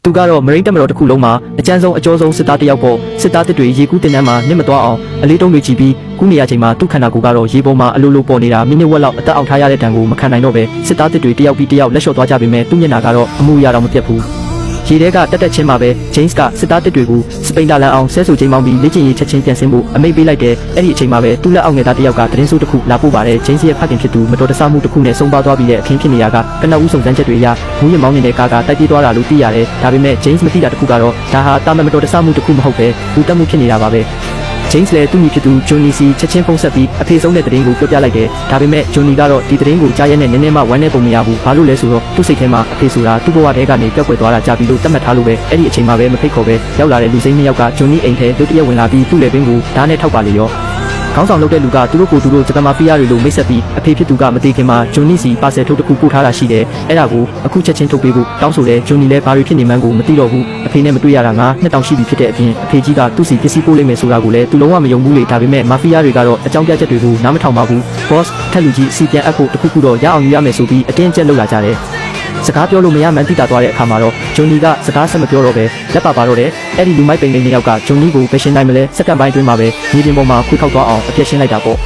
သူကတော့မရိတ်တက်မတော်တစ်ခုလုံးမှာအကျန်းဆုံးအကျော်ဆုံးစစ်သားတစ်ယောက်ပေါ့စစ်သားတစ်တွေရေကူးတင်တန်းမှာနစ်မသွားအောင်အလေးတုံးတွေကြည့်ပြီးကူးနေရချိန်မှာသူ့ခန္ဓာကိုယ်ကတော့ရေပေါ်မှာအလိုလိုပေါ်နေတာမိနစ်ဝက်လောက်အသက်အောက်ထားရတဲ့တံကိုမခံနိုင်တော့ပဲစစ်သားတစ်တွေတစ်ယောက်ပြီးတစ်ယောက်လက်လျှော့သွားကြပေမဲ့သူ့မျက်နှာကတော့အမှုရတော့မပြတ်ဘူးရေထဲကတက်ချင်းမှာပဲ James ကစစ်သားတစ်တွေကိုစပိန်တာလန်အောင်ဆဲဆူချိန်မောင်းပြီးလေ့ကျင့်ရေးချက်ချင်းပြန်ဆင်းဖို့အမိန့်ပေးလိုက်တယ်အဲ့ဒီအချိန်မှာပဲသူ့လက်အောက်ငယ်သားတစ်ယောက်ကသတင်းဆိုးတစ်ခုလာပို့ပါတယ် James ရဲ့ဖခင်ဖြစ်သူမတော်တဆမှုတစ်ခုနဲ့ဆုံးပါသွားပြီးတဲ့အခင်းဖြစ်နေရကကနဦးစုံစမ်းချက်တွေအရဘူးရင်မောင်းနေတဲ့ကားကတိုက်ပြေးသွားတာလို့သိရတယ်ဒါပေမဲ့ James မသိတာတစ်ခုကတော့ဒါဟာတာမန်မတော်တဆမှုတစ်ခုမဟုတ်ပဲလူတက်မှုဖြစ်နေတာပါပဲJames လည်းသူ့မိဖြစ်သူ Johnny စီချက်ချင်းဖုန်းဆက်ပြီးအဖေဆုံးတဲ့သတင်းကိုပြောပြလိုက်တယ်။ဒါပေမဲ့ Johnny ကတော့ဒီသတင်းကိုကြားရတဲ့နည်းနည်းမှဝမ်းနည်းပုံမရဘူး။ဘာလို့လဲဆိုတော့သူ့စိတ်ထဲမှာအဖေဆိုတာသူ့ဘဝထဲကနေပျောက်ကွယ်သွားတာကြာပြီလို့သတ်မှတ်ထားလို့ပဲအဲ့ဒီအချိန်မှာပဲမဖိတ်ခေါ်ပဲရောက်လာတဲ့လူစိမ်းနှစ်ယောက်က Johnny အိမ်ထဲတို့တရက်ဝင်လာပြီးသူ့လေပင်ကိုဓာတ်နဲ့ထောက်ပါလေရော။ခေါင်းဆောင်လုပ်တဲ့လူကသူတို့ကိုသူတို့ဂျပန်မာဖီးယားတွေလိုမိတ်ဆက်ပြီးအဖေဖြစ်သူကမသေးခင်မှာ Johnny စီပါဆယ်ထုတ်တစ်ခုပို့ထားတာရှိတယ်။အဲ့ဒါကိုအခုချက်ချင်းထုတ်ပေးဖို့တောင်းဆိုတဲ့ Johnny လည်းဘာတွေဖြစ်နေမှန်းကိုမသိတော့ဘူး။အဖေနဲ့မတွေ့ရတာငါနှစ်တောင်ရှိပြီဖြစ်တဲ့အပြင်အဖေကြီးကသူ့စီပစ္စည်းပို့လိမ့်မယ်ဆိုတာကိုလည်းသူလုံးဝမယုံဘူးလေဒါပေမဲ့မာဖီးယားတွေကတော့အကြောင်းပြချက်တွေကိုနားမထောင်ပါဘူး။ Boss ထက်လူကြီးစီပြန်အပ်ဖို့တခုခုတော့ရအောင်ယူရမယ်ဆိုပြီးအတင်းကျပ်လုပ်လာကြတယ်။စကားပြောလို့မရမှန်းသိတာသွားတဲ့အခါမှာတော့ဂျွန်နီကစကားဆက်မပြောတော့ပဲလက်ပါတော့တယ်အဲ့ဒီလူမိုက်ပိန်လေးနှစ်ယောက်ကဂျွန်နီကိုပဲရှင်းနိုင်မလဲစက္ကန့်ပိုင်းအတွင်းမှာပဲမြေပြင်ပေါ်မှာခွေခောက်သွားအောင်အပြည့်ရှင်းလိုက်တာပေါ့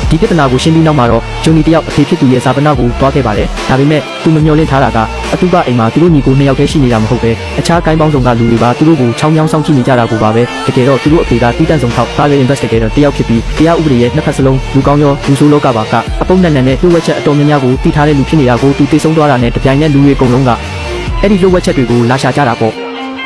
ဒီပြဿနာကိုရှင်းပြီးနောက်မှာတော့ဂျွန်နီတယောက်အဖေဖြစ်သူရဲ့ဇာပနာကိုတွားခဲ့ပါတယ်ဒါပေမဲ့သူမမျှော်လင့်ထားတာကအတူကအိမ်မှာသူတို့ညီကိုနှစ်ယောက်တည်းရှိနေတာမဟုတ်ပဲအခြားကိုင်းပေါင်းစုံကလူတွေပါသူတို့ကိုချောင်းချောင်းဆောင်ကြည့်နေကြတာကိုပါပဲတကယ်တော့သူတို့အဖေကတီးတန့်ဆုံးထောက် Fire Investigator တယောက်ဖြစ်ပြီးတရားဥပဒေရဲ့နှစ်ဖက်စလုံးလူကောင်းရောလူဆိုးလောကပါကအပုံနဲ့နဲ့လှုပ်ဝက်ချက်အတော်များများကိုတီးထားတဲ့လူဖြစ်နေတာကိုသူသိဆုံးသွားတာနဲ့တပြိုင်နက်လူတွေအကုန်လုံးကအဲ့ဒီလှုပ်ဝက်ချက်တွေကိုလာရှာကြတာပေါ့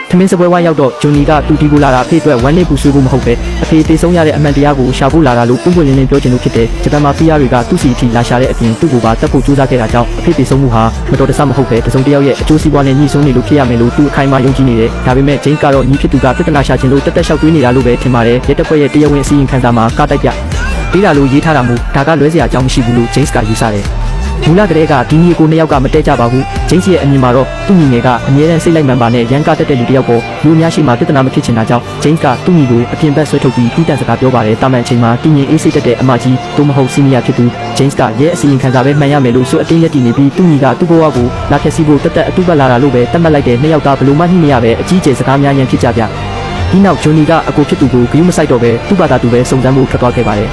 သမင်းစပွဲဝိုင်းရောက်တော့ဂျွန်နီကတူတီကိုလာတာအဖေအတွက်ဝမ်းနည်းပူဆွေးဖို့မဟုတ်ပဲအဖေတေဆုံးရတဲ့အမှန်တရားကိုရှာဖို့လာတာလို့ပွင့်ပွင့်လင်းလင်းပြောချင်လို့ဖြစ်တယ်ဂျပန်မာဖီးယားတွေကသူ့စီအထိလာရှာတဲ့အပြင်သူ့ကိုပါတက်ဖို့ကြိုးစားခဲ့တာကြောင့်အဖေတေဆုံးမှုဟာမတော်တဆမဟုတ်ပဲတစုံတစ်ယောက်ရဲ့အကျိုးစီးပွားနဲ့ညှိဆုံးနေလို့ဖြစ်ရမယ်လို့သူအခိုင်အမာယုံကြည်နေတယ်ဒါပေမဲ့ဂျိမ်းကတော့ညီဖြစ်သူကပြဿနာရှာခြင်းလို့တက်ရှောက်တွေးနေတာလို့ပဲထင်ပါတယ်ရဲတပ်ဖွဲ့ရဲ့တရားဝင်အစည်းအဝေးခန်းစာမှာကတိုက်ပြပေးတာလို့ရေးထားတာမို့ဒါကလွဲစရာအကြောင်းမရှိဘူးလို့ဂျိမ်းကယူဆတယ်မူလကတည်းကဒီညီကိုနှစ်ယောက်ကမတည့်ကြပါဘူးဂျိမ်းစီရဲ့အမြင်မှာတော့သူ့ညီငယ်ကအမြဲတမ်းစိတ်လိုက်မှန်ပါနဲ့ရန်ကတက်တဲ့လူတစ်ယောက်ပေါ်လူအများရှိမှပြဿနာမဖြစ်ချင်တာကြောင့်ဂျိမ်းကသူ့ညီကိုအပြင်ဘက်ဆွဲထုတ်ပြီးပြီးတန်စကားပြောပါတယ်တာမန်အချိန်မှာတည်ငြိမ်အေးစိတ်တက်တဲ့အမကြီးတို့မဟုတ်စီနီယာဖြစ်သူဂျိမ်းကရဲအစီရင်ခံစာပဲမှန်ရမယ်လို့ဆိုအတင်းရက်တည်နေပြီးသူ့ညီကသူ့ဘဝကိုလာဖြတ်စီဖို့တက်တက်အတူပတ်လာတာလို့ပဲသတ်မှတ်လိုက်တဲ့နှစ်ယောက်ကဘလို့မှညှိမရပဲအကြီးကျယ်စကားများရန်ဖြစ်ကြပြဒီနောက်ဂျွန်နီကအကိုဖြစ်သူကိုဂယုမဆိုင်တော့ပဲသူ့ဘာသာသူပဲစုံစမ်းမှုထွက်သွားခဲ့ပါတယ်